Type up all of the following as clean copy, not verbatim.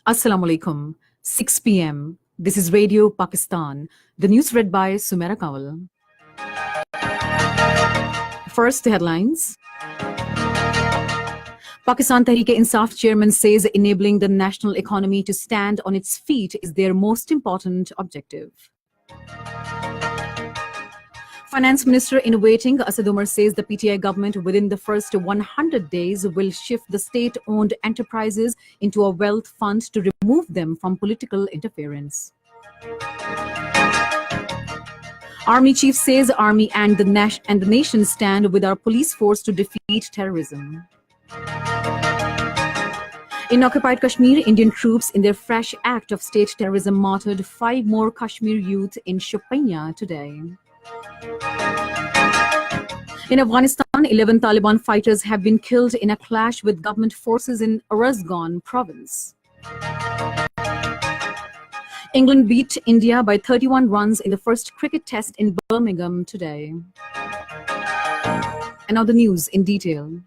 Assalamu alaikum. 6 p.m. This is Radio Pakistan. The news read by Sumera Kawal. First, the headlines. Pakistan Tehreek-e-Insaf chairman says enabling the national economy to stand on its feet is their most important objective. Finance Minister in waiting, Asad Umar, says the PTI government within the first 100 days will shift the state-owned enterprises into a wealth fund to remove them from political interference. Army chief says army and the nation stand with our police force to defeat terrorism. In occupied Kashmir, Indian troops in their fresh act of state terrorism martyred 5 more Kashmir youth in Shopania today. In Afghanistan, 11 Taliban fighters have been killed in a clash with government forces in Uruzgan province. England beat India by 31 runs in the first cricket test in Birmingham today. And now the news in detail.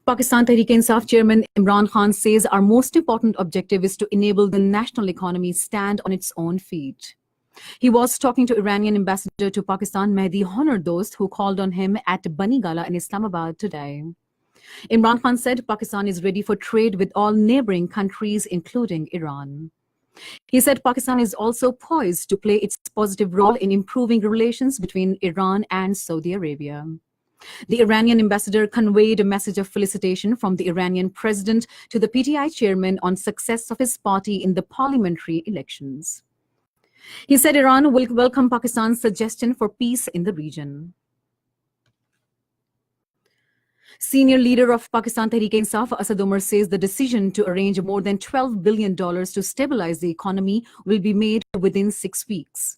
Pakistan Tehreek-e-Insaf chairman Imran Khan says our most important objective is to enable the national economy stand on its own feet. He was talking to Iranian ambassador to Pakistan Mehdi Honardost, who called on him at Bani Gala in Islamabad today. Imran Khan said Pakistan is ready for trade with all neighboring countries, including Iran. He said Pakistan is also poised to play its positive role in improving relations between Iran and Saudi Arabia. The Iranian ambassador conveyed a message of felicitation from the Iranian president to the PTI chairman on success of his party in the parliamentary elections. He said Iran will welcome Pakistan's suggestion for peace in the region. Senior leader of Pakistan Tehreek-e-Insaf, Asad Umar, says the decision to arrange more than $12 billion to stabilize the economy will be made within 6 weeks.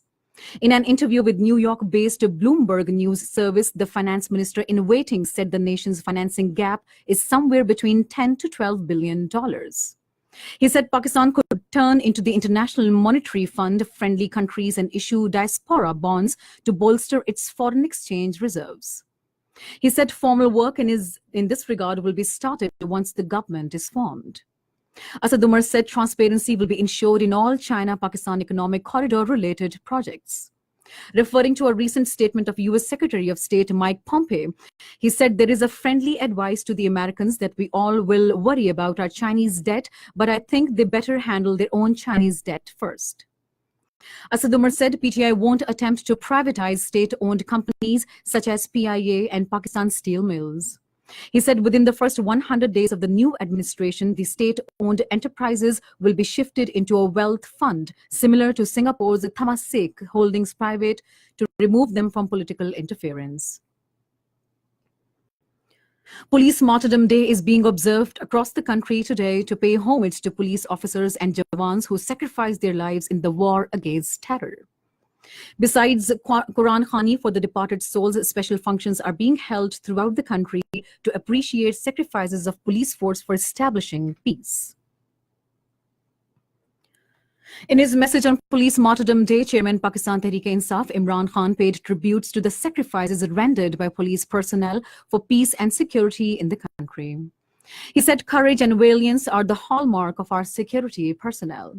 In an interview with New York-based Bloomberg News Service, the finance minister in waiting said the nation's financing gap is somewhere between $10 to $12 billion. He said Pakistan could turn into the International Monetary Fund friendly countries and issue diaspora bonds to bolster its foreign exchange reserves. He said formal work in this regard will be started once the government is formed. Asad Umar said transparency will be ensured in all China-Pakistan Economic Corridor-related projects. Referring to a recent statement of U.S. Secretary of State Mike Pompeo, he said there is a friendly advice to the Americans that we all will worry about our Chinese debt, but I think they better handle their own Chinese debt first. Asad Umar said PTI won't attempt to privatize state-owned companies such as PIA and Pakistan Steel Mills. He said within the first 100 days of the new administration, the state-owned enterprises will be shifted into a wealth fund, similar to Singapore's Temasek Holdings Private, to remove them from political interference. Police Martyrdom Day is being observed across the country today to pay homage to police officers and jawans who sacrificed their lives in the war against terror. Besides Quran Khani for the departed souls, special functions are being held throughout the country to appreciate sacrifices of police force for establishing peace. In his message on Police Martyrdom Day, Chairman Pakistan Tehreek-e-Insaf Imran Khan paid tributes to the sacrifices rendered by police personnel for peace and security in the country. He said courage and valiance are the hallmark of our security personnel.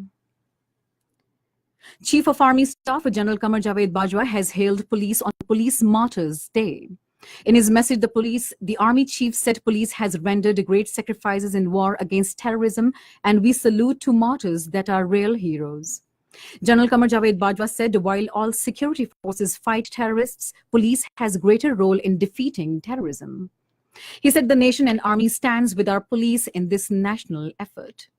Chief of Army Staff General Qamar Javed Bajwa has hailed police on Police Martyrs Day. In his message, the Army Chief said police has rendered great sacrifices in war against terrorism, and we salute to martyrs that are real heroes. General Qamar Javed Bajwa said while all security forces fight terrorists, police has greater role in defeating terrorism. He said the nation and army stands with our police in this national effort.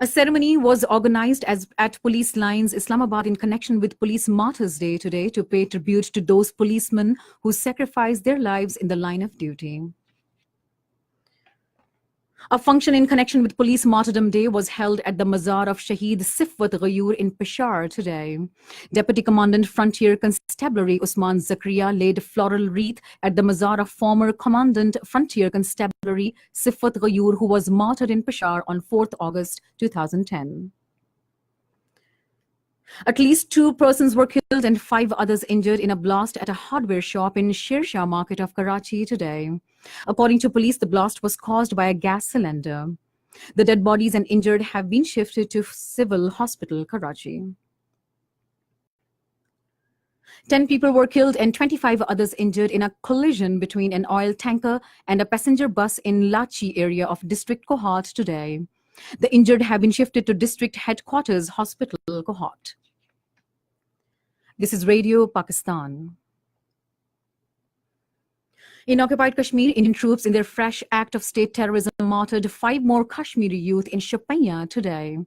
A ceremony was organized at Police Lines, Islamabad, in connection with Police Martyrs Day today to pay tribute to those policemen who sacrificed their lives in the line of duty. A function in connection with Police Martyrdom Day was held at the Mazar of Shaheed Sifwat Ghayur in Peshawar today. Deputy Commandant Frontier Constabulary Usman Zakaria laid floral wreath at the Mazar of former Commandant Frontier Constabulary Sifwat Ghayur, who was martyred in Peshawar on 4th August 2010. At least 2 persons were killed and 5 others injured in a blast at a hardware shop in Sher Shah market of Karachi today. According to police, the blast was caused by a gas cylinder. The dead bodies and injured have been shifted to Civil Hospital, Karachi. 10 people were killed and 25 others injured in a collision between an oil tanker and a passenger bus in Lachi area of District Kohat today. The injured have been shifted to District Headquarters Hospital, Kohat. This is Radio Pakistan. In occupied Kashmir, Indian troops in their fresh act of state terrorism martyred 5 more Kashmiri youth in Shopaya today.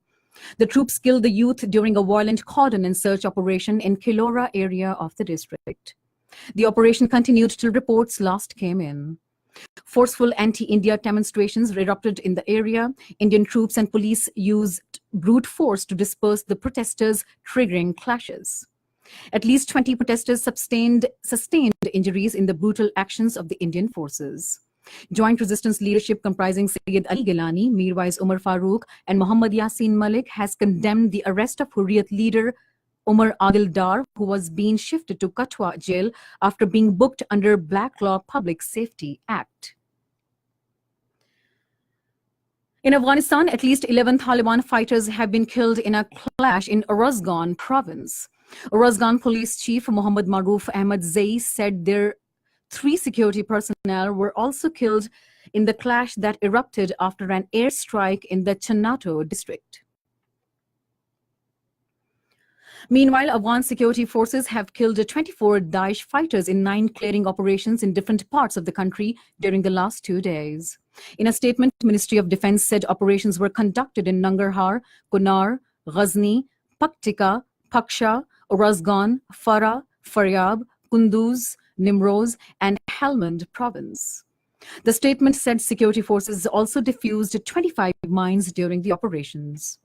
The troops killed the youth during a violent cordon and search operation in Kilora area of the district. The operation continued till reports last came in. Forceful anti-India demonstrations erupted in the area. Indian troops and police used brute force to disperse the protesters, triggering clashes. At least 20 protesters sustained injuries in the brutal actions of the Indian forces. Joint resistance leadership comprising Syed Ali Gilani, Mirwais Umar Farooq, and Muhammad Yasin Malik has condemned the arrest of Hurriyat leader Umar Adil Dar, who was being shifted to Katwa jail after being booked under Black Law Public Safety Act. In Afghanistan, at least 11 Taliban fighters have been killed in a clash in Uruzgan province. Uruzgan Police Chief Muhammad Maroof Ahmad Zai said their 3 security personnel were also killed in the clash that erupted after an airstrike in the Chanato district. Meanwhile, Afghan security forces have killed 24 Daesh fighters in 9 clearing operations in different parts of the country during the last 2 days. In a statement, Ministry of Defense said operations were conducted in Nangarhar, Kunar, Ghazni, Paktika, Paksha, Uruzgan, Farah, Faryab, Kunduz, Nimroz, and Helmand province. The statement said security forces also defused 25 mines during the operations.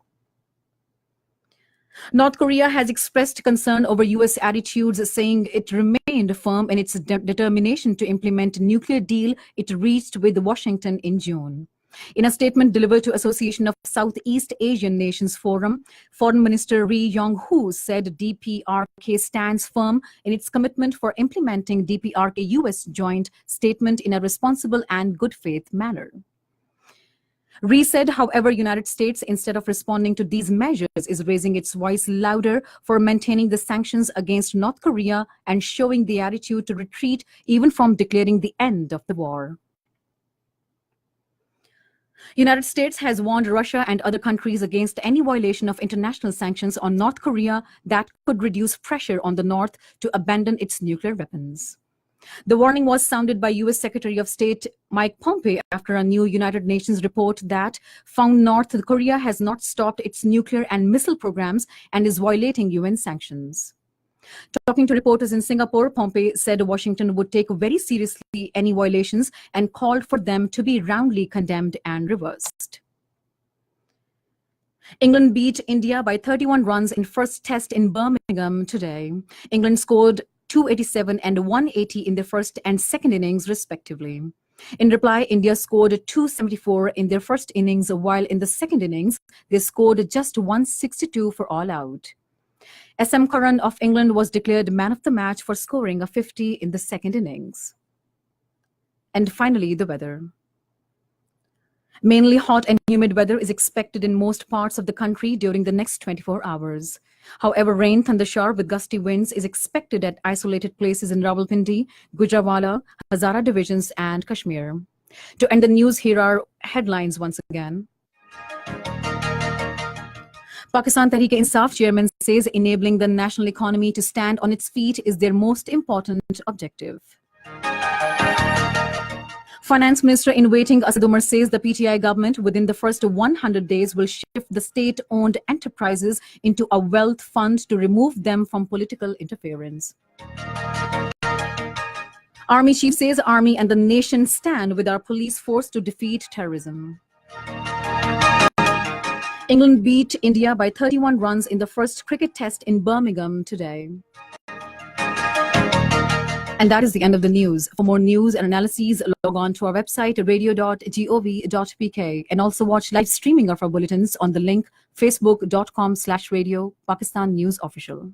North Korea has expressed concern over U.S. attitudes, saying it remained firm in its determination to implement a nuclear deal it reached with Washington in June. In a statement delivered to Association of Southeast Asian Nations Forum, Foreign Minister Ri Yong-ho said DPRK stands firm in its commitment for implementing DPRK-US joint statement in a responsible and good faith manner. Ri said, however, United States, instead of responding to these measures, is raising its voice louder for maintaining the sanctions against North Korea and showing the attitude to retreat even from declaring the end of the war. United States has warned Russia and other countries against any violation of international sanctions on North Korea that could reduce pressure on the North to abandon its nuclear weapons. The warning was sounded by U.S. Secretary of State Mike Pompeo after a new United Nations report that found North Korea has not stopped its nuclear and missile programs and is violating UN sanctions. Talking to reporters in Singapore, Pompeo said Washington would take very seriously any violations and called for them to be roundly condemned and reversed. England beat India by 31 runs in first test in Birmingham today. England scored 287 and 180 in the first and second innings, respectively. In reply, India scored 274 in their first innings, while in the second innings, they scored just 162 for all out. SM Curran of England was declared man of the match for scoring a 50 in the second innings. And finally, the weather. Mainly hot and humid weather is expected in most parts of the country during the next 24 hours. However, rain, thundershower with gusty winds is expected at isolated places in Rawalpindi, Gujranwala, Hazara divisions, and Kashmir. To end the news, here are headlines once again. Pakistan Tehreek-e-Insaf chairman says enabling the national economy to stand on its feet is their most important objective. Finance Minister in waiting Asad Umar says the PTI government within the first 100 days will shift the state-owned enterprises into a wealth fund to remove them from political interference. Army chief says army and the nation stand with our police force to defeat terrorism. England beat India by 31 runs in the first cricket test in Birmingham today. And that is the end of the news. For more news and analyses, log on to our website, radio.gov.pk, and also watch live streaming of our bulletins on the link facebook.com/radio Pakistan News Official.